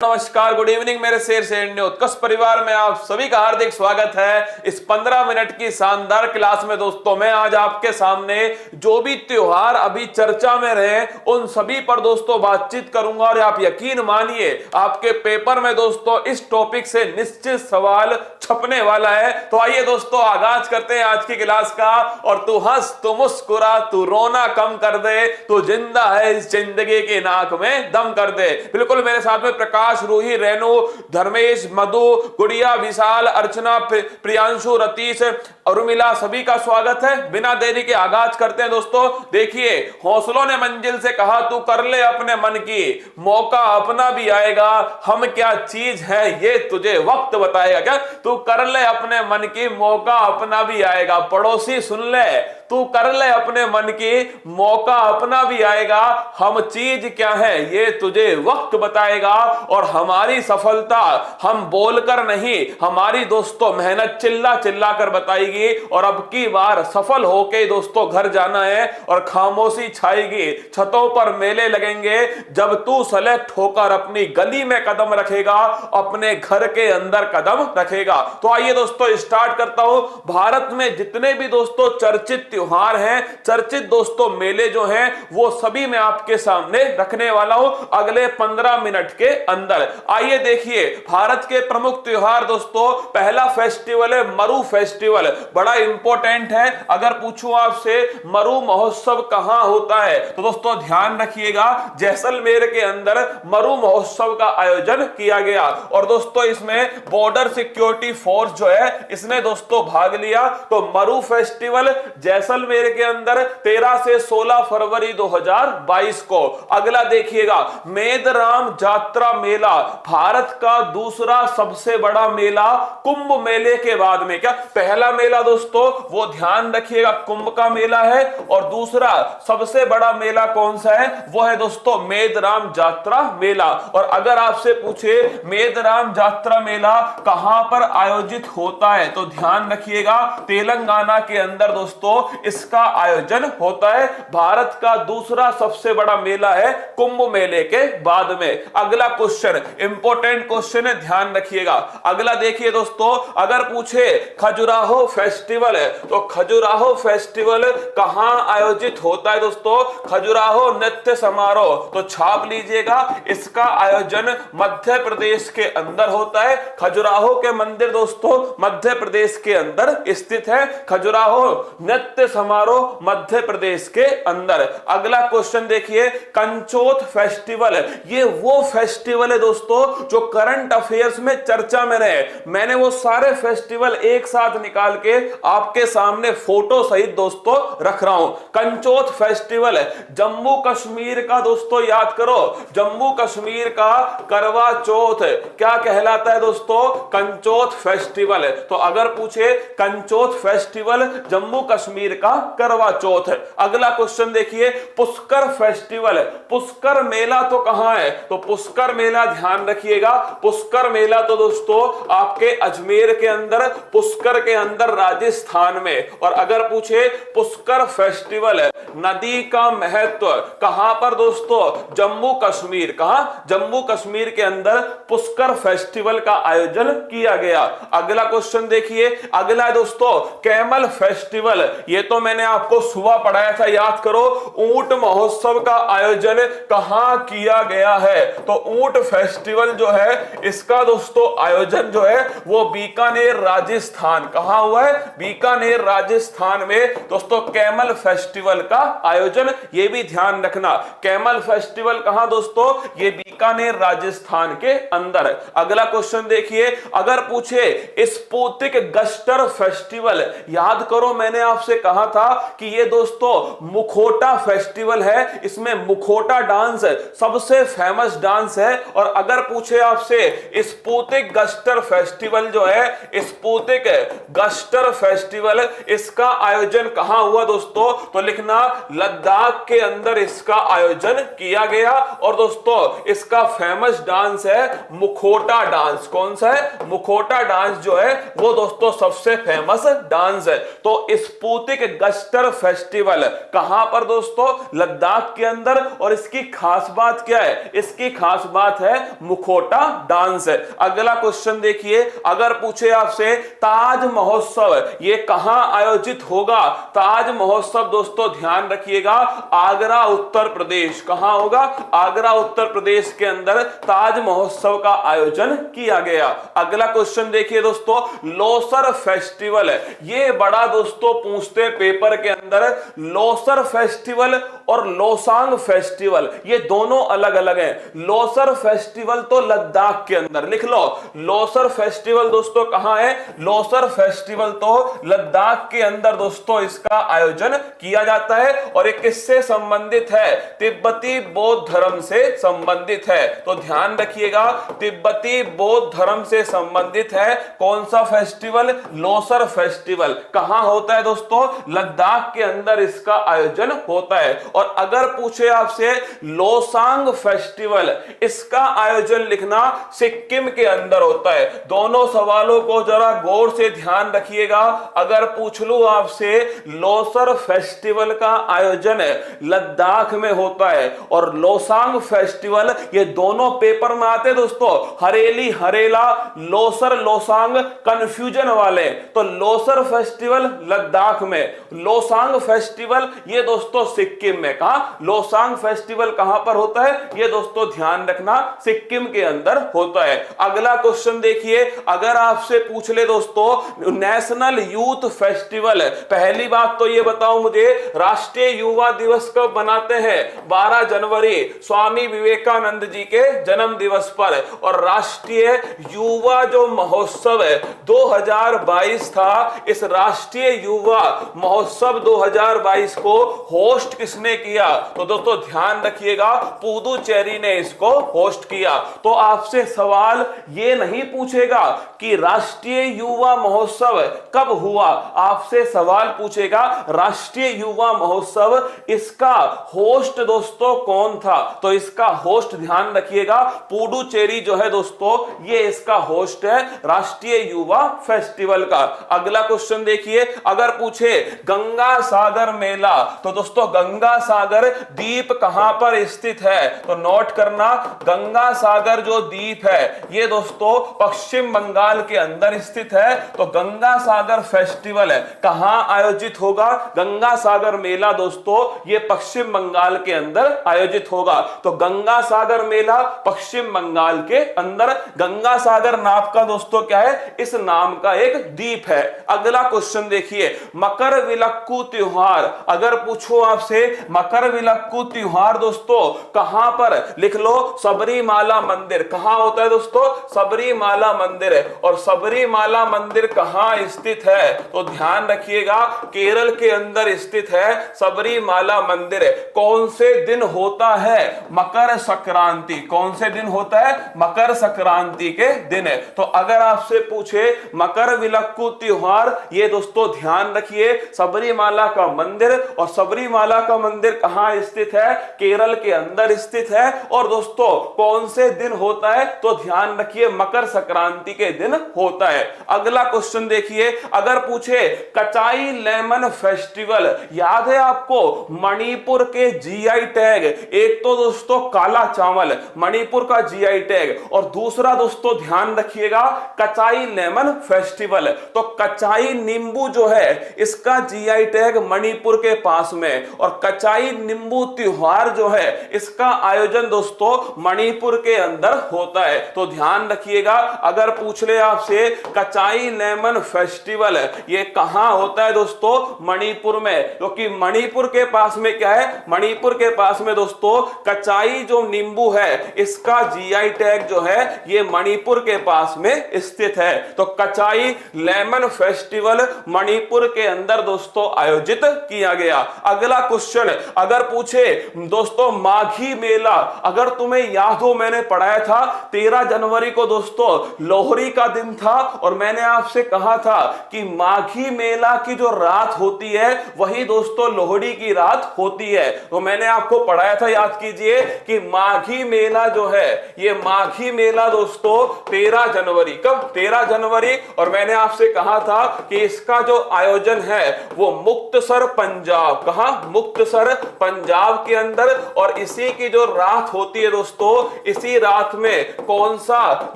नमस्कार, good evening मेरे शेर से उत्कर्ष परिवार में आप सभी का हार्दिक स्वागत है। इस 15 मिनट की शानदार क्लास में दोस्तों मैं आज आपके सामने जो भी त्योहार अभी चर्चा में रहे उन सभी पर दोस्तों बातचीत करूंगा और आप यकीन मानिए आपके पेपर में दोस्तों इस टॉपिक से निश्चित सवाल छपने वाला है। तो आइए दोस्तों आगाज करते हैं आज की क्लास का। और तू हंस, तू मुस्कुरा, तू रोना कम कर दे, तू जिंदा है इस जिंदगी की नाक में दम कर दे। बिल्कुल मेरे साथ में प्रकाश, रूही, रेणु, धर्मेश, मधु, गुड़िया, विशाल, अर्चना, प्रियांशु, रतीश, उर्मिला सभी का स्वागत है। बिना देरी के आगाज करते हैं दोस्तों। देखिए, हौसलों ने मंजिल से कहा तू कर ले अपने मन की, मौका अपना भी आएगा, हम क्या चीज है ये तुझे वक्त बताएगा। क्या तू कर ले अपने मन की, मौका अपना भी आएगा। पड़ोसी सुन ले, तू कर ले अपने मन की, मौका अपना भी आएगा, हम चीज क्या है ये तुझे वक्त बताएगा। और हमारी सफलता हम बोलकर नहीं, हमारी दोस्तों मेहनत चिल्ला चिल्ला कर बताएगी। और अब की बार सफल होके दोस्तों घर जाना है और खामोशी छाएगी, छतों पर मेले लगेंगे जब तू सेलेक्ट होकर अपनी गली में कदम रखेगा, अपने घर के अंदर कदम रखेगा। तो आइए दोस्तों स्टार्ट करता हूं। भारत में जितने भी दोस्तों चर्चित त्योहार हैं, चर्चित दोस्तों मेले जो हैं, वो सभी मैं आपके सामने रखने वाला हूं अगले 15 मिनट के अंदर। आइए देखिए, भारत के प्रमुख त्योहार दोस्तों, पहला फेस्टिवल है मरु फेस्टिवल। बड़ा इंपॉर्टेंट है। अगर पूछूं आपसे मरु महोत्सव कहां होता है तो दोस्तों ध्यान रखिएगा, जैसलमेर के अंदर मरु महोत्सव का आयोजन किया गया। और दोस्तों इसमें बॉर्डर सिक्योरिटी फोर्स जो है इसने दोस्तों भाग लिया। तो मरु फेस्टिवल जैसलमेर के अंदर 13 से 16 फरवरी 2022 को। अगला देखिएगा, मेदराम जात्रा मेला, भारत का दूसरा सबसे बड़ा मेला कुंभ मेले के बाद में। क्या पहला मेला दोस्तों वो ध्यान रखिएगा कुंभ का मेला है, और दूसरा सबसे बड़ा मेला कौन सा है वो है दोस्तों मेदराम जात्रा मेला। और अगर आपसे पूछे मेदराम जात्रा मेला कहां पर आयोजित होता है तो ध्यान रखिएगा तेलंगाना के अंदर दोस्तों इसका आयोजन होता है। भारत का दूसरा सबसे बड़ा मेला है कुंभ मेले के बाद में। अगला क्वेश्चन इंपॉर्टेंट क्वेश्चन है, ध्यान रखिएगा। अगला देखिए दोस्तों, अगर पूछे खजुराहो फेस्टिवल है तो खजुराहो फेस्टिवल कहां आयोजित होता है दोस्तों? खजुराहो नृत्य समारोह, तो छाप लीजिएगा, इसका आयोजन मध्य प्रदेश के अंदर होता है। खजुराहो के मंदिर दोस्तों मध्य प्रदेश के अंदर स्थित है। खजुराहो नृत्य समारोह मध्य प्रदेश के अंदर। अगला क्वेश्चन देखिए, कंचोत फेस्टिवल, ये वो फेस्टिवल है दोस्तों जो करंट अफेयर्स में चर्चा में रहे। मैंने वो सारे फेस्टिवल एक साथ निकाल के आपके सामने फोटो सहित दोस्तों रख रहा हूं। कंचोत फेस्टिवल जम्मू कश्मीर का दोस्तों, याद करो, जम्मू कश्मीर का करवा चौथ क्या कहलाता है दोस्तों? कंचोत फेस्टिवल। तो अगर पूछे कंचोत फेस्टिवल जम्मू कश्मीर का करवा चौथ। अगला क्वेश्चन देखिए, पुष्कर फेस्टिवल, पुष्कर मेला तो कहां है? तो पुष्कर मेला ध्यान रखिएगा, पुष्कर मेला तो दोस्तों आपके अजमेर के अंदर, पुष्कर के अंदर राजस्थान में। और अगर पूछे पुष्कर फेस्टिवल नदी का महत्व कहां पर दोस्तों? जम्मू कश्मीर। कहां? जम्मू कश्मीर के अंदर पुष्कर फेस्टिवल का आयोजन किया गया। अगला क्वेश्चन देखिए, अगला है दोस्तों कैमल फेस्टिवल। ये तो मैंने आपको सुबह पढ़ाया था, याद करो। ऊंट महोत्सव का आयोजन कहां किया गया है? तो ऊंट फेस्टिवल जो है इसका दोस्तों आयोजन जो है वो बीकानेर राजस्थान। कहां हुआ है? बीकानेर राजस्थान में दोस्तों कैमल फेस्टिवल का आयोजन। ये भी ध्यान रखना, कैमल फेस्टिवल कहां दोस्तों? ये बीकानेर राजस्थान के अंदर। अगला क्वेश्चन देखिए, अगर पूछे स्पुतनिक गस्टर फेस्टिवल, याद करो मैंने आपसे कहा था कि ये दोस्तों मुखोटा फेस्टिवल है, इसमें मुखोटा डांस सबसे फेमस डांस है। और अगर पूछे आपसे स्पुतनिक गस्टर फेस्टिवल जो है, स्पुतनिक गस्टर फेस्टिवल, इसका आयोजन कहां हुआ दोस्तों? तो लिखना लद्दाख के अंदर इसका आयोजन किया गया। और दोस्तों इसका फेमस डांस है मुखोटा डांस। कौन सा है? मुखोटा डांस जो है वो दोस्तों सबसे फेमस डांस है। तो स्पुतनिक गस्टर फेस्टिवल, कहां पर दोस्तों? लद्दाख के अंदर। और इसकी खास बात क्या है? इसकी खास बात है मुखौटा डांस। अगला क्वेश्चन देखिए, अगर पूछे आपसे ताज महोत्सव ये कहां आयोजित होगा? ताज महोत्सव दोस्तों ध्यान रखिएगा आगरा उत्तर प्रदेश। कहां होगा? आगरा उत्तर प्रदेश के अंदर ताज महोत्सव का आयोजन किया गया। अगला क्वेश्चन देखिए दोस्तों, लोसर फेस्टिवल, ये बड़ा दोस्तों पूछते पेपर के अंदर। लोसर फेस्टिवल और लोसांग फेस्टिवल ये दोनों अलग अलग हैं। लोसर फेस्टिवल तो लद्दाख के अंदर, लिख लो। लोसर फेस्टिवल दोस्तों कहां है? लोसर फेस्टिवल तो लद्दाख के अंदर दोस्तों इसका आयोजन किया जाता है। और ये किससे संबंधित है? तिब्बती बौद्ध धर्म से संबंधित है। तो ध्यान रखिएगा तिब्बती बौद्ध धर्म से संबंधित है। कौन सा फेस्टिवल? लोसर फेस्टिवल। कहां होता है दोस्तों? लद्दाख के अंदर इसका आयोजन होता है। और अगर पूछे आपसे लोसांग फेस्टिवल, इसका आयोजन लिखना सिक्किम के अंदर होता है। दोनों सवालों को जरा गौर से ध्यान रखिएगा। अगर पूछ लूं आपसे लोसर फेस्टिवल का आयोजन लद्दाख में होता है और लोसांग फेस्टिवल, ये दोनों पेपर में आते दोस्तों। हरेली हरेला, लोसर लोसांग कंफ्यूजन वाले। तो लोसर फेस्टिवल लद्दाख में, लोसांग फेस्टिवल ये दोस्तों सिक्किम में। कहां? लोसांग फेस्टिवल कहां पर होता है? ये दोस्तों ध्यान रखना सिक्किम के अंदर होता है। अगला क्वेश्चन देखिए, अगर आपसे पूछ ले दोस्तों नेशनल यूथ फेस्टिवल, पहली बात तो ये बताओ मुझे राष्ट्रीय युवा दिवस कब मनाते हैं? 12 जनवरी स्वामी विवेकानंद जी के जन्म दिवस पर। और राष्ट्रीय युवा जो महोत्सव है 2022 था, इस राष्ट्रीय युवा महोत्सव 2022 को होस्ट किसने किया? तो दोस्तों ध्यान रखिएगा पुदुचेरी ने इसको होस्ट किया। तो आपसे सवाल ये नहीं पूछेगा कि राष्ट्रीय युवा महोत्सव कब हुआ, आपसे सवाल पूछेगा राष्ट्रीय युवा महोत्सव इसका होस्ट दोस्तों कौन था? तो इसका होस्ट ध्यान रखिएगा पुडुचेरी जो है दोस्तों, ये इसका होस्ट है राष्ट्रीय युवा फेस्टिवल का। अगला क्वेश्चन देखिए, अगर पूछे गंगा सागर मेला, तो दोस्तों गंगा सागर द्वीप कहां पर स्थित है? तो नोट करना, गंगा सागर जो द्वीप है ये दोस्तों पश्चिम बंगाल के अंदर स्थित है। तो गंगा सागर फेस्टिवल है कहां आयोजित होगा? गंगा सागर मेला दोस्तों ये पश्चिम बंगाल के अंदर आयोजित होगा। तो गंगा सागर मेला पश्चिम बंगाल के अंदर। गंगा सागर नाम का दोस्तों क्या है? इस नाम का एक द्वीप है। अगला क्वेश्चन देखिए, मकर विलक्कू त्योहार, अगर पूछो आपसे मकर विलक्कू त्योहार दोस्तों कहां पर? लिख लो सबरीमाला मंदिर। कहां होता है दोस्तों? सबरीमाला मंदिर है। और सबरीमाला मंदिर कहां स्थित है? तो ध्यान रखिएगा केरल के अंदर स्थित है सबरीमाला मंदिर। कौन से दिन होता है? मकर संक्रांति। कौन से दिन होता है? मकर संक्रांति के दिन है। तो अगर आपसे पूछे मकर विलक्कू त्योहार, ये दोस्तों ध्यान रखिए सबरीमाला का मंदिर। और सबरीमाला का मंदिर कहां स्थित है? केरल के अंदर स्थित है। और दोस्तों कौन से दिन होता है? तो ध्यान रखिए मकर संक्रांति के दिन होता है। अगला क्वेश्चन देखिए, अगर पूछे कचाई लेमन फेस्टिवल, याद है आपको मणिपुर के जीआई टैग? एक तो दोस्तों काला चावल मणिपुर का जीआई टैग, और दूसरा दोस्तों ध्यान रखिएगा कचाई लेमन फेस्टिवल। तो कचाई नींबू जो है इसका जीआई टैग मणिपुर के पास में, और कचाई नींबू त्योहार जो है इसका आयोजन दोस्तों मणिपुर के अंदर होता है। तो ध्यान रखिएगा, अगर पूछ ले आपसे कचाई लेमन फेस्टिवल ये कहां होता है दोस्तों? मणिपुर में। क्योंकि मणिपुर के पास में क्या है? मणिपुर के पास में दोस्तों कचाई जो नींबू है इसका जीआई टैग जो है ये मणिपुर के पास में स्थित है। तो कचाई लेमन फेस्टिवल मणिपुर के अंदर दोस्तों आयोजित किया गया। अगला क्वेश्चन, अगर पूछे दोस्तों माघी मेला, अगर तुम्हें याद हो मैंने पढ़ाया था 13 जनवरी को दोस्तों लोहड़ी का दिन था, और मैंने आपसे कहा था कि माघी मेला की जो रात होती है वही दोस्तों लोहड़ी की रात होती है। तो मैंने आपको पढ़ाया था, याद कीजिए, कि माघी मेला जो है ये माघी मेला दोस्तों 13 जनवरी, कब? 13 जनवरी। और मैंने आपसे कहा था कि इसका जो आयोजन है वो मुक्तसर पंजाब, कहां? मुक्तसर पंजाब के अंदर। और इसी की जो रात होती है दोस्तों, इसी रात में कौन सा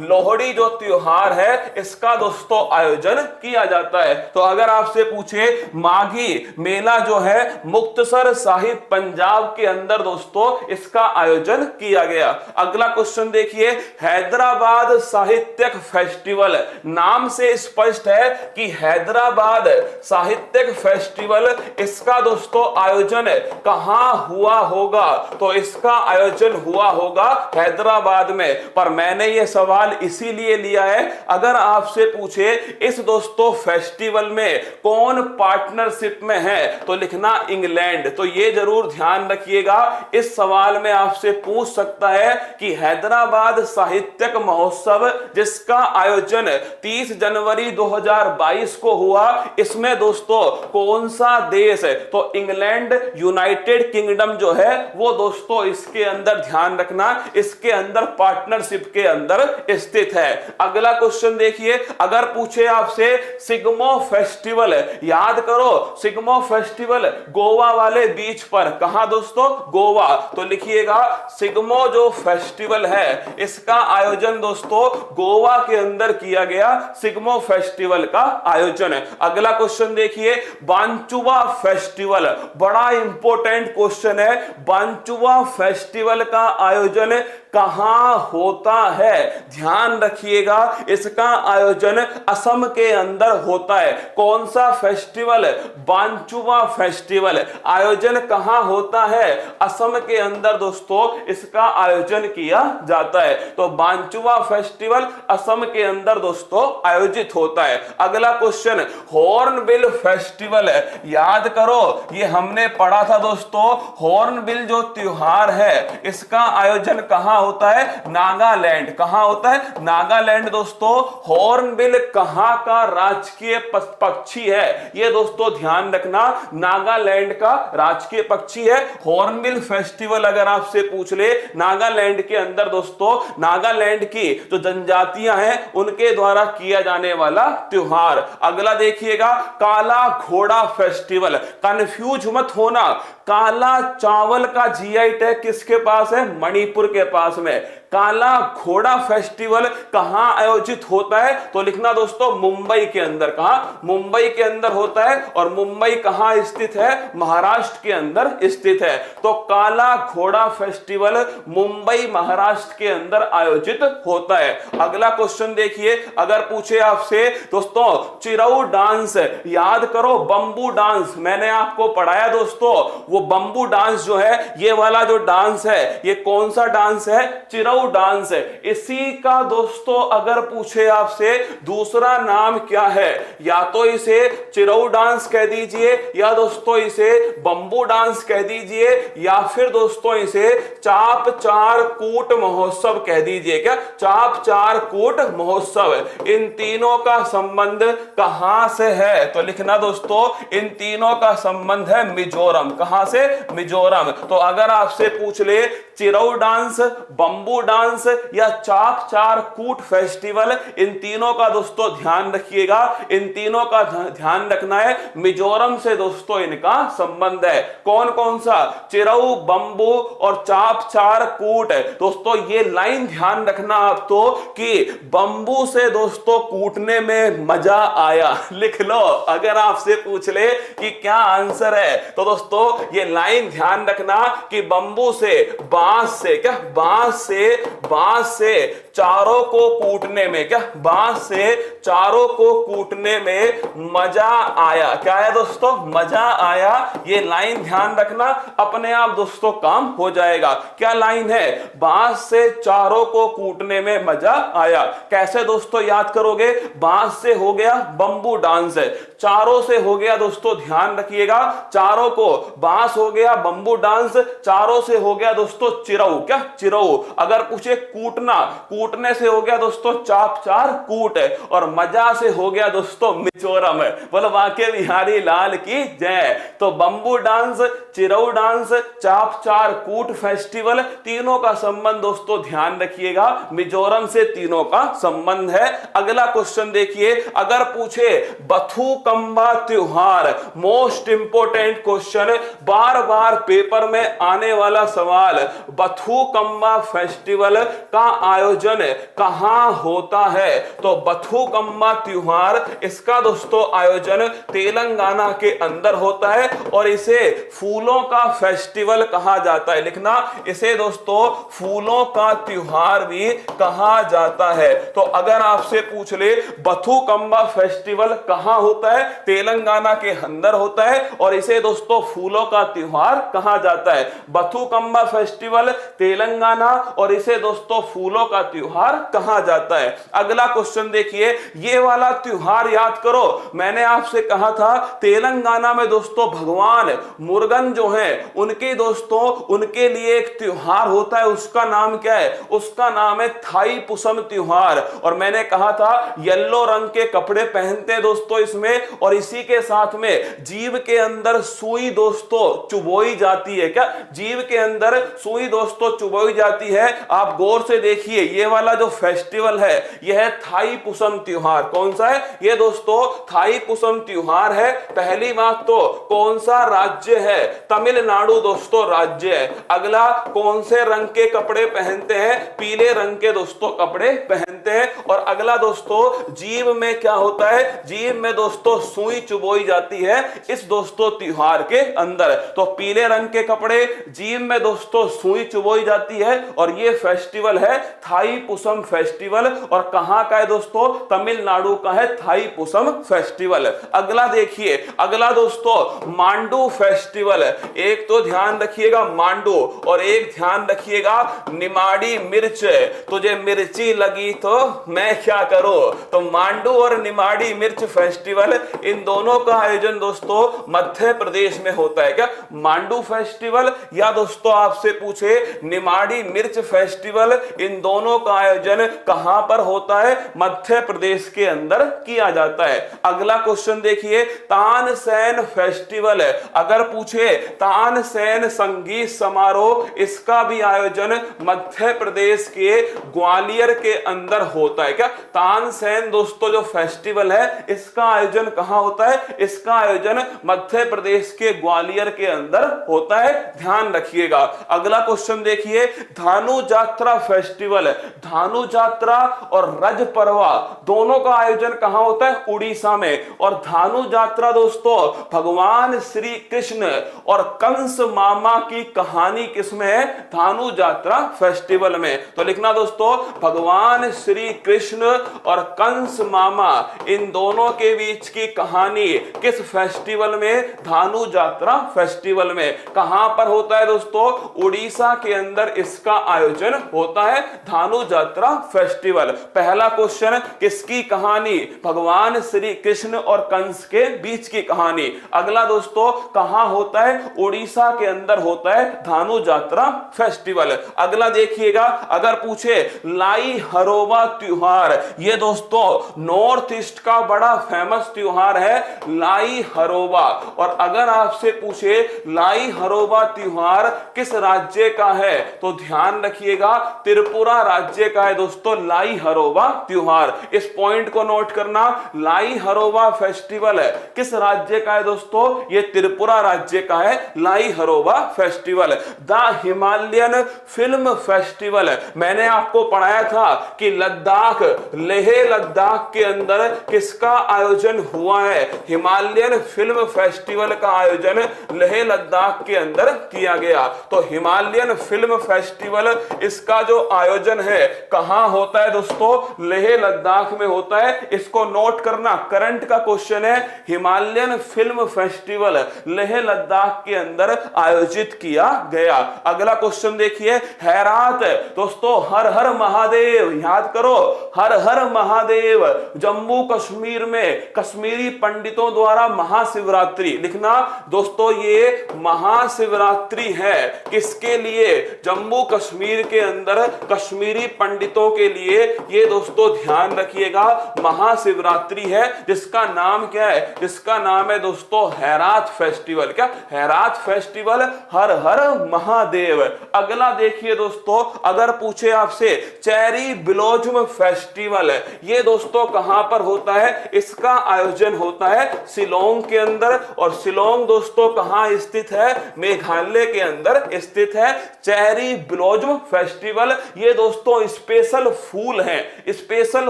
लोहड़ी जो त्योहार है इसका दोस्तों आयोजन किया जाता है। तो अगर आपसे पूछे माघी मेला जो है मुक्तसर साहिब पंजाब के अंदर दोस्तों इसका आयोजन किया गया। अगला क्वेश्चन देखिए, हैदराबाद साहित्यिक फेस्टिवल, नाम से स्पष्ट है कि हैदराबाद साहित्यिक फेस्टिवल, इसका दोस्तों आयोजन कहां हुआ होगा? तो इसका आयोजन हुआ होगा हैदराबाद में। पर मैंने यह सवाल इसीलिए लिया है, अगर आपसे पूछे इस दोस्तों फेस्टिवल में कौन पार्टनरशिप में है तो लिखना इंग्लैंड। तो यह जरूर ध्यान रखिएगा, इस सवाल में आपसे पूछ सकता है कि हैदराबाद साहित्यिक महोत्सव जिसका आयोजन 30 जनवरी 2022 को हुआ, इसमें दोस्तों कौन सा देश है? तो इंग्लैंड, यूनाइटेड किंगडम जो है वो दोस्तों इसके अंदर ध्यान रखना, इसके अंदर पार्टनरशिप के अंदर स्थित है। अगला क्वेश्चन देखिए, अगर पूछे आपसे सिग्मो फेस्टिवल, याद करो सिग्मो फेस्टिवल गोवा वाले बीच पर, कहां दोस्तों? गोवा। तो लिखिएगा सिग्मो जो फेस्टिवल है इसका आयोजन दोस्तों गोवा के अंदर किया गया, सिग्मो फेस्टिवल का आयोजन है। अगला क्वेश्चन देखिए, बांचुवा फेस्टिवल, बड़ा इंपॉर्टेंट क्वेश्चन है। बांचुवा फेस्टिवल का आयोजन कहां होता है? ध्यान रखिएगा, इसका आयोजन असम के अंदर होता है। कौन सा फेस्टिवल? बांचुवा फेस्टिवल। आयोजन कहां होता है? असम के अंदर दोस्तों इसका आयोजन किया जाता है। तो बांचुवा फेस्टिवल असम के अंदर दोस्तों आयोजित होता है। अगला क्वेश्चन, हॉर्नबिल फेस्टिवल, याद करो ये हमने पढ़ा था दोस्तों, हॉर्नबिल जो त्योहार है इसका आयोजन कहां होता है? नागालैंड। कहां होता है? नागालैंड दोस्तों। हॉर्नबिल कहां का राजकीय पक्षी है? ये दोस्तों ध्यान रखना, नागालैंड का राजकीय पक्षी है हॉर्नबिल फेस्टिवल। अगर आपसे पूछ ले, नागालैंड के अंदर दोस्तों नागालैंड की जो जनजातियां हैं उनके द्वारा किया जाने वाला त्योहार। अगला देखिएगा, काला घोड़ा फेस्टिवल। कंफ्यूज मत होना, काला चावल का जीआई टैग किसके पास है? मणिपुर के पास में। काला घोड़ा फेस्टिवल कहां आयोजित होता है? तो लिखना दोस्तों मुंबई के अंदर। कहां? मुंबई के अंदर होता है। और मुंबई कहां स्थित है? महाराष्ट्र के अंदर स्थित है। तो काला घोड़ा फेस्टिवल मुंबई महाराष्ट्र के अंदर आयोजित होता है। अगला क्वेश्चन देखिए, अगर पूछे आपसे दोस्तों चिरऊ डांस, याद करो बंबू डांस, मैंने आपको पढ़ाया दोस्तों, वो बंबू डांस जो है, ये वाला जो डांस है ये कौन सा डांस है? चिरऊ डांस है। इसी का दोस्तों अगर पूछे आपसे दूसरा नाम क्या है, या तो इसे चिरऊ डांस कह दीजिए, या दोस्तों इसे बंबू डांस कह दीजिए, या फिर दोस्तों इसे चाप चार कूट महोत्सव कह दीजिए। क्या? चाप चार कूट महोत्सव। इन तीनों का संबंध कहां से है? तो लिखना दोस्तों इन तीनों का संबंध है मिजोरम। कहां से? मिजोरम। तो अगर आपसे पूछ ले चिरऊ डांस, बंबू डांस या चाप चार कूट फेस्टिवल, इन तीनों का दोस्तों ध्यान रखिएगा, इन तीनों का ध्यान रखना है, मिजोरम से दोस्तों इनका संबंध है। कौन कौन सा? चिरऊ, बंबू और चाप चार कूट। दोस्तों ये लाइन ध्यान रखना आप तो कि बंबू से दोस्तों कूटने में मजा आया, लिख लो। अगर आपसे पूछ ले कि क्या आंसर है तो दोस्तों ये लाइन ध्यान रखना कि बंबू से, बांस से, क्या बांस से चारों को कूटने में, क्या बांस से चारों को कूटने में मजा आया। क्या है दोस्तों? मजा आया। ये लाइन ध्यान रखना, अपने आप दोस्तों काम हो जाएगा। क्या लाइन है? बांस से चारों को कूटने में मजा आया। कैसे दोस्तों याद करोगे? बांस से हो गया बंबू डांस, चारों से हो गया दोस्तों, ध्यान रखिएगा, चारों को, बांस हो गया बंबू डांस, चारों से हो गया दोस्तों चिरऊ। क्या? चिरऊ। अगर पूछे कूटना, कूटने से हो गया दोस्तों चाप चार कूट, और मजा से हो गया दोस्तों मिजोरम। बोलो बांके बिहारी लाल की जय। तो बंबू डांस, चिरऊ डांस, चाप चार कूट फेस्टिवल, तीनों का संबंध दोस्तों ध्यान रखिएगा, मिजोरम से तीनों का संबंध है। अगला क्वेश्चन देखिए, अगर पूछे बथुकम्बा त्योहार, मोस्ट इंपोर्टेंट क्वेश्चन, बार बार पेपर में आने वाला सवाल, बथुकम्बा फेस्टिवल का आयोजन कहां होता है? तो बथुकम्बा त्योहार, इसका दोस्तों आयोजन तेलंगाना के अंदर होता है और इसे फूलों का फेस्टिवल कहा जाता है। लिखना, इसे दोस्तों फूलों का त्योहार भी कहा जाता है। तो अगर आपसे पूछ ले बथुकम्बा फेस्टिवल कहां होता है, तेलंगाना के अंदर होता है और इसे दोस्तों फूलों का त्योहार कहा जाता है। बथुकम्बा फेस्टिवल तेलंगाना और इसे दोस्तों फूलों का त्योहार कहा जाता है। अगला क्वेश्चन देखिए, ये वाला त्योहार याद करो, मैंने आपसे कहा था तेलंगाना में दोस्तों भगवान मुर्गन जो है उनके दोस्तों उनके लिए एक त्योहार होता है, उसका नाम क्या है? उसका नाम है थाई पुसम त्योहार। और मैंने कहा था येलो रंग के कपड़े पहनते हैं दोस्तों इसमें, और इसी के साथ में जीभ के अंदर सुई दोस्तों चुभोई जाती है। क्या जीभ के अंदर सुई दोस्तों चुभोई जाती है? आप गौर से देखिए, ये वाला जो फेस्टिवल है यह है थाई पुसम त्योहार। कौन सा है ये दोस्तों? थाई पुसम त्योहार है। पहली बात तो कौन सा राज्य है? तमिलनाडु दोस्तों राज्य है। अगला, कौन से रंग के कपड़े पहनते हैं? पीले रंग के दोस्तों कपड़े पहनते हैं। और अगला दोस्तों, जीभ में क्या होता है? जीभ में दोस्तों सुई चुभोई जाती है इस दोस्तों त्योहार के अंदर। तो पीले रंग के कपड़े, जीभ में दोस्तों सुई चुभोई जाती है, और ये फेस्टिवल है थाई पुसम फेस्टिवल। और कहां का है दोस्तों? तमिलनाडु का है थाई पुसम फेस्टिवल। अगला देखिए, अगला दोस्तों मांडू फेस्टिवल। एक तो ध्यान रखिएगा मांडू, और एक ध्यान रखिएगा निमाड़ी मिर्च। तुझे मिर्ची लगी तो मैं क्या करूं? तो मांडू और निमाड़ी मिर्च फेस्टिवल, इन दोनों का आयोजन दोस्तों मध्य प्रदेश में होता है। क्या मांडू फेस्टिवल या दोस्तों आपसे पूछे निमाड़ी मिर्च फेस्टिवल, इन दोनों का आयोजन कहां पर होता है? मध्य प्रदेश के अंदर किया जाता है। अगला क्वेश्चन देखिए, तानसेन फेस्टिवल। अगर पूछे तानसेन संगीत समारोह, इसका भी आयोजन मध्य प्रदेश के ग्वालियर के अंदर होता है। क्या तानसेन दोस्तों जो फेस्टिवल है इसका आयोजन कहां होता है? इसका आयोजन मध्य प्रदेश के ग्वालियर के अंदर होता है, ध्यान रखिएगा। अगला क्वेश्चन देखिए, धानु जात्रा फेस्टिवल। धानु जात्रा और रज परवा दोनों का आयोजन कहां होता है? उड़ीसा में। और धानु जात्रा दोस्तों भगवान श्री कृष्ण और कंस मामा की कहानी किसमें है? धानु जात्रा फेस्टिवल में। तो लिखना दोस्तों, भगवान श्री कृष्ण और कंस मामा, इन दोनों के बीच की कहानी किस फेस्टिवल में? धानु जात्रा फेस्टिवल में। कहां पर होता है दोस्तों? उड़ीसा के अंदर इसका आयोजन होता है, धानु जात्रा फेस्टिवल। पहला क्वेश्चन, किसकी कहानी? भगवान श्री कृष्ण और कंस के बीच की कहानी। अगला दोस्तों, कहां होता है? उड़ीसा के अंदर होता है धानु जात्रा फेस्टिवल। अगला देखिएगा, अगर पूछे लाई हरोबा त्योहार, ये दोस्तों नॉर्थ ईस्ट का बड़ा फेमस त्योहार है लाई हरोबा। और अगर आपसे पूछे लाई हरोबा त्योहार किस राज्य का है, तो ध्यान रखिएगा त्रिपुरा राज्य का है दोस्तों लाई हरोबा त्योहार। इस पॉइंट को नोट करना, लाई हरोबा फेस्टिवल है किस राज्य का है दोस्तों? ये त्रिपुरा राज्य का है लाई हरोबा festival. The Himalayan film festival, मैंने आपको पढ़ाया था कि लद्दाख, लेह लद्दाख के अंदर किसका आयोजन हुआ है? हिमालयन फिल्म फेस्टिवल का आयोजन लेह लद्दाख के अंदर किया गया। तो हिमालयन फिल्म फेस्टिवल, इसका जो आयोजन है कहां होता है दोस्तों? लेह लद्दाख में होता है। इसको नोट करना, करंट का क्वेश्चन है, Himalayan film festival Leh Ladakh के अंदर आयोजित किया गया। अगला क्वेश्चन देखिए, हैरात दोस्तों हर हर महादेव, याद करो हर हर महादेव, जम्मू कश्मीर में कश्मीरी पंडितों द्वारा महाशिवरात्रि। लिखना दोस्तों, ये महाशिवरात्रि है किसके लिए? जम्मू कश्मीर के अंदर कश्मीरी पंडितों के लिए ये दोस्तों ध्यान रखिएगा महाशिवरात्रि है, जिसका नाम क्या है, जिसका नाम है दोस्तों हैरात फेस्टिवल। क्या हैरात फेस्टिवल, हर हर महादेव। अगला देखिए दोस्तों, अगर पूछे आपसे चेरी ब्लॉसम फेस्टिवल, ये दोस्तों कहां पर होता है, इसका आयोजन होता है शिलोंग के अंदर। और शिलोंग दोस्तों कहां स्थित है, मेघालय के अंदर स्थित है। चेरी ब्लॉसम फेस्टिवल, ये दोस्तों स्पेशल फूल हैं, स्पेशल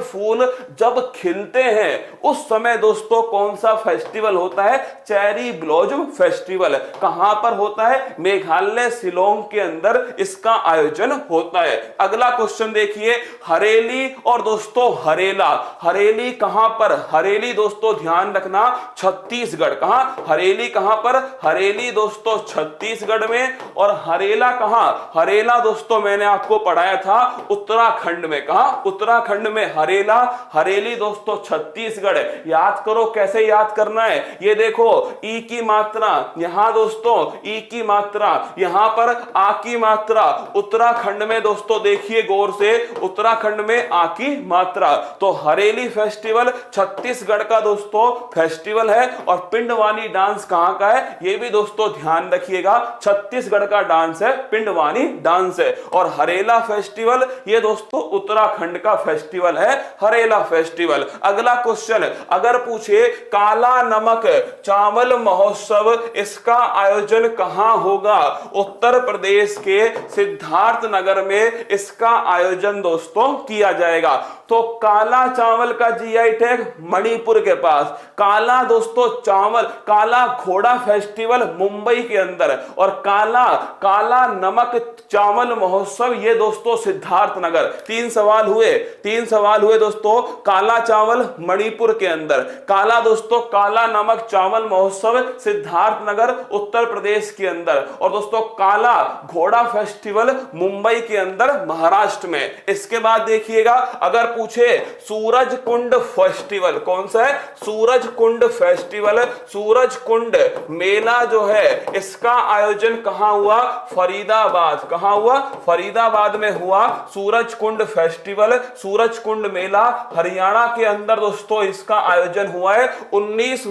फूल जब खिलते हैं उस समय दोस्तों कौन सा फेस्टिवल होता है, चेरी ब्लॉसम फेस्टिवल। कहां पर होता है, मेघालय शिलोंग के अंदर इसका आयोजन होता है। अगला क्वेश्चन देखिए, हरेली और दोस्तों हरेला, हरेली कहां पर, हरेली दोस्तों ध्यान रखना छत्तीसगढ़। कहां हरेली, कहां पर, हरेली दोस्तों छत्तीसगढ़ में। और हरेला कहां, हरेला दोस्तों मैंने आपको पढ़ाया था उत्तराखंड में। कहां, उत्तराखंड में हरेला, हरेली दोस्तों छत्तीसगढ़। याद करो, कैसे याद करना है, ये देखो ई की मात्रा यहां दोस्तों, ई की मात्रा यहां पर, आ की मात्रा उत्तराखंड में दोस्तों, देखिए गौर से, उत्तराखंड में आ की मात्रा। तो हरेली फेस्टिवल छत्तीसगढ़ का दोस्तों फेस्टिवल है। और पिंडवानी डांस कहां का है, ये भी दोस्तों ध्यान रखिएगा, छत्तीसगढ़ का डांस है, पिंडवानी डांस है। और हरेला फेस्टिवल ये दोस्तों उत्तराखंड का फेस्टिवल है, हरेला फेस्टिवल। अगला क्वेश्चन अगर पूछे काला नमक चावल महोत्सव, इसका आयोजन कहां होगा, उत्तर प्रदेश के सिद्धार्थ नगर में इसका आयोजन दोस्तों किया जाएगा। तो काला चावल का जीआई टैग मणिपुर के पास, काला दोस्तों चावल, काला घोड़ा फेस्टिवल मुंबई के अंदर, और काला काला नमक चावल महोत्सव ये दोस्तों सिद्धार्थ नगर। तीन सवाल हुए, तीन सवाल हुए दोस्तों। काला चावल मणिपुर के अंदर, काला दोस्तों काला नमक चावल महोत्सव सिद्धार्थ नगर उत्तर प्रदेश के अंदर, और दोस्तों काला घोड़ा फेस्टिवल मुंबई के अंदर महाराष्ट्र में। इसके बाद देखिएगा, अगर पूछे सूरज कुंड फेस्टिवल, कौन सा है, सूरज कुंड फेस्टिवल, सूरज कुंड मेला जो है इसका आयोजन कहां हुआ, फरीदाबाद। कहां हुआ, फरीदाबाद में हुआ सूरज कुंड फेस्टिवल, सूरज कुंड मेला हरियाणा के अंदर दोस्तों इसका आयोजन हुआ है 19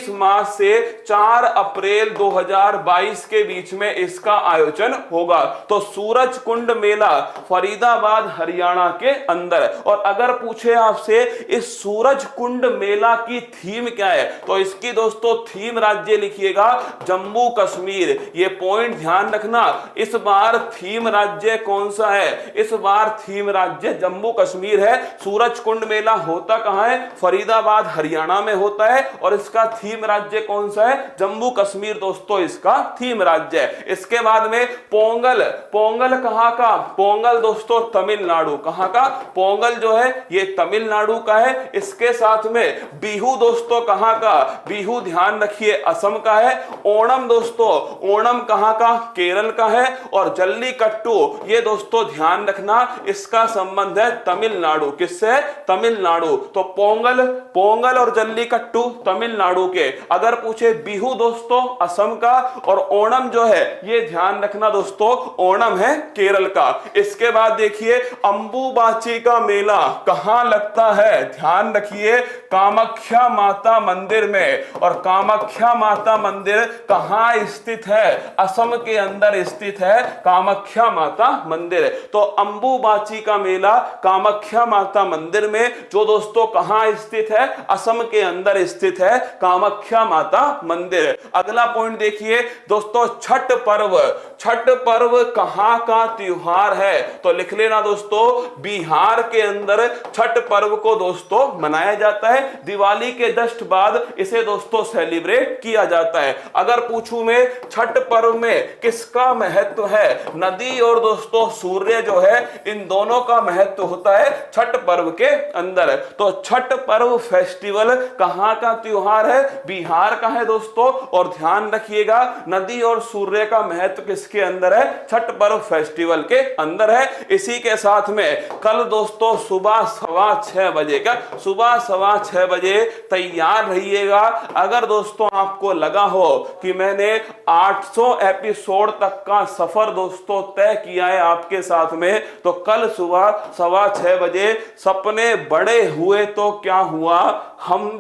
मार्च से 4 अप्रैल 2022 के बीच में इसका आयोजन होगा। तो सूरज कुंड मेला फरीदाबाद हरियाणा के अंदर। और अगर पूछे आपसे इस सूरज कुंड मेला की थीम क्या है, तो इसकी दोस्तों थीम राज्य लिखिएगा जम्मू कश्मीर। ये पॉइंट ध्यान रखना, इस बार थीम राज्य कौन सा है, इस बार थीम राज्य जम्मू कश्मीर है। सूरज कुंड मेला होता कहां है, फरीदाबाद हरियाणा में होता है, और इसका थीम राज्य कौन सा है, जम्मू कश्मीर दोस्तों इसका थीम राज्य है। इसके बाद में पोंगल, पोंगल कहां का, पोंगल दोस्तों तमिलनाडु। कहां का, पोंगल जो है ये तमिलनाडु का है। इसके साथ में बिहू दोस्तों कहां का, बिहू ध्यान रखिए असम का है। ओणम दोस्तों, ओणम कहां का, केरल का है। और जल्लीकट्टू ये दोस्तों ध्यान रखना इसका संबंध है तमिलनाडु, किससे, तमिलनाडु। तो पोंगल, पोंगल और जल्लीकट्टू तमिलनाडु के। अगर पूछे बिहू दोस्तों असम का, और ओणम जो है ये ध्यान रखना दोस्तों ओणम है केरल का। इसके बाद देखिए अंबुबाची का मेला कहां लगता है, ध्यान रखिए कामाख्या माता मंदिर में। और कामाख्या माता मंदिर कहां स्थित है, असम के अंदर स्थित है कामाख्या माता मंदिर। तो अंबुबाची का मेला कामाख्या माता मंदिर में, जो दोस्तों कहां स्थित है, असम के अंदर स्थित है कामाख्या माता मंदिर। अगला पॉइंट देखिए दोस्तों, छठ पर्व, छठ पर्व कहां का त्योहार है, तो लिख लेना दोस्तों बिहार के अंदर छठ पर्व को दोस्तों मनाया जाता है। दिवाली के जस्ट बाद इसे दोस्तों सेलिब्रेट किया जाता है। अगर पूछूं मैं छठ पर्व में किसका महत्व है, नदी और दोस्तों सूर्य जो है इन दोनों का महत्व होता है छठ पर्व के अंदर। तो छठ पर्व फेस्टिवल कहां का त्योहार है, बिहार का है दोस्तों। और ध्यान रखिएगा नदी और सूर्य का महत्व किसके अंदर है, छठ पर्व फेस्टिवल के अंदर है। इसी के साथ में कल दोस्तों सुबह 6:15 बजे का, सुबह 6:15 बजे तैयार रहिएगा। अगर दोस्तों आपको लगा हो कि मैंने 800 एपिसोड तक का सफर दोस्तों दोस्तों तय किया है आपके साथ में। तो कल सुबह 6:15 बजे सपने बड़े हुए तो क्या हुआ, हम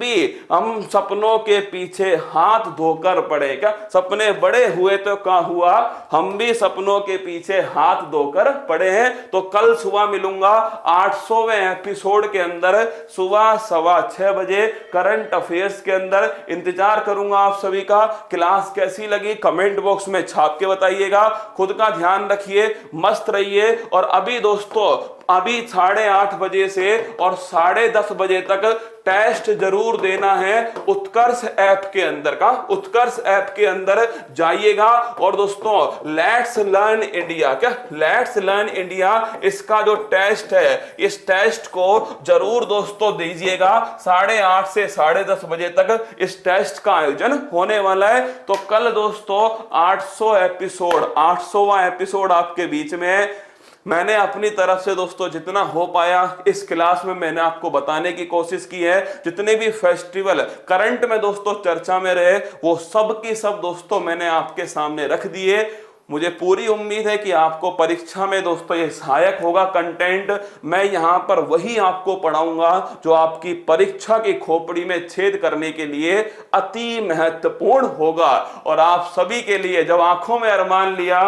सपनों के पीछे हाथ धोकर पड़े। क्या सपने बड़े हुए तो क्या हुआ, हम भी सपनों के पीछे हाथ धोकर पड़े हैं। तो कल सुबह मिलूंगा 800वें एपिसोड के अंदर सुबह 6:15 बजे करंट अफेयर्स के अंदर। इंतजार करूंगा आप सभी का। क्लास कैसी लगी कमेंट बॉक्स में छाप के बताइएगा। खुद का ध्यान रखिए, मस्त रहिए। और अभी दोस्तों अभी 8:30 बजे से और 10:30 बजे तक टेस्ट जरूर देना है उत्कर्ष ऐप के अंदर का। उत्कर्ष ऐप के अंदर जाइएगा और दोस्तों लेट्स लर्न इंडिया, क्या लेट्स लर्न इंडिया, इसका जो टेस्ट है इस टेस्ट को जरूर दोस्तों दीजिएगा। 8:30 से 10:30 बजे तक इस टेस्ट का आयोजन होने वाला है। तो कल दोस्तों 800वां एपिसोड आपके बीच में है। मैंने अपनी तरफ से दोस्तों जितना हो पाया इस क्लास में मैंने आपको बताने की कोशिश की है। जितने भी फेस्टिवल करंट में दोस्तों चर्चा में रहे वो सब की सब दोस्तों मैंने आपके सामने रख दिए। मुझे पूरी उम्मीद है कि आपको परीक्षा में दोस्तों ये सहायक होगा कंटेंट। मैं यहां पर वही आपको पढ़ाऊंगा जो आपकी परीक्षा की खोपड़ी में छेद करने के लिए अति महत्वपूर्ण होगा। और आप सभी के लिए जब आंखों में अरमान लिया,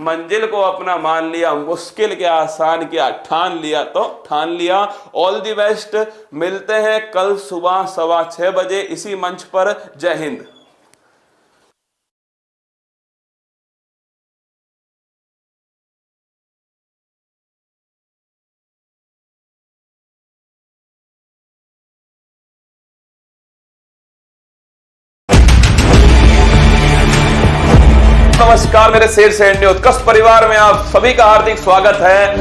मंजिल को अपना मान लिया, मुश्किल क्या आसान क्या ठान लिया तो ठान लिया। All the best. मिलते हैं कल सुबह 6:15 बजे इसी मंच पर। जय हिंद। नमस्कार मेरे शेर सैन्य उत्कर्ष परिवार में आप सभी का हार्दिक स्वागत है।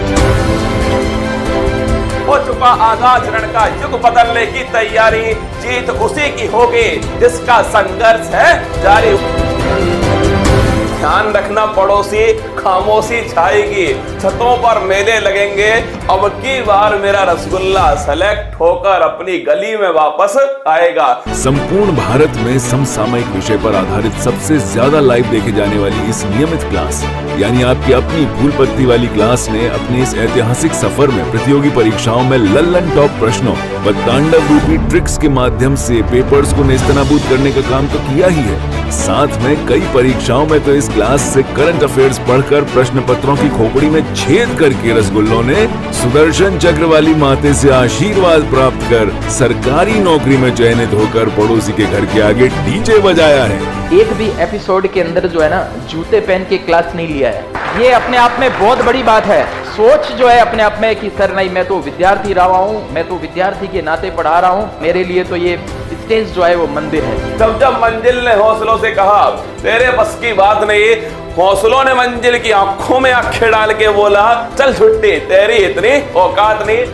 हो चुका आधा चरण का युग बदलने की तैयारी, जीत उसी की होगी जिसका संघर्ष है जारी। ध्यान रखना पड़ोसी, खामोशी छाएगी, छतों पर मेले लगेंगे। अब की बार मेरा रसगुल्ला सेलेक्ट होकर अपनी गली में वापस आएगा। संपूर्ण भारत में समसामयिक विषय पर आधारित सबसे ज्यादा लाइव देखे जाने वाली इस नियमित क्लास यानी आपकी अपनी भूल पत्ती वाली क्लास ने अपने इस ऐतिहासिक सफर में प्रतियोगी परीक्षाओं में लल्लन टॉप प्रश्नों व तांडव रूपी ट्रिक्स के माध्यम से पेपर्स को नेस्तनाबूद करने का काम तो किया ही है। साथ में कई परीक्षाओं में तो इस क्लास से करंट अफेयर्स पढ़कर प्रश्न पत्रों की खोपड़ी में छेद करके रसगुल्लों ने सुदर्शन चक्र वाली माते से आशीर्वाद प्राप्त कर सरकारी नौकरी में चयनित होकर पड़ोसी के घर के आगे डीजे बजाया है। एक भी एपिसोड के अंदर जो है ना जूते पहन के क्लास नहीं लिया है। ये अपने आप में बहुत बड़ी बात है। सोच जो है अपने आप में कि सर नहीं, मैं तो विद्यार्थी रहा हूँ, मैं तो विद्यार्थी के नाते पढ़ा रहा हूँ, मेरे लिए तो ये स्टेज जो है वो मंदिर है। जब मंजिल ने हौसलों से कहा तेरे बस की बात नहीं, हौसलों ने मंजिल की आंखों में आंखें डाल के बोला चल छुट्टी, तेरी इतनी औकात नहीं।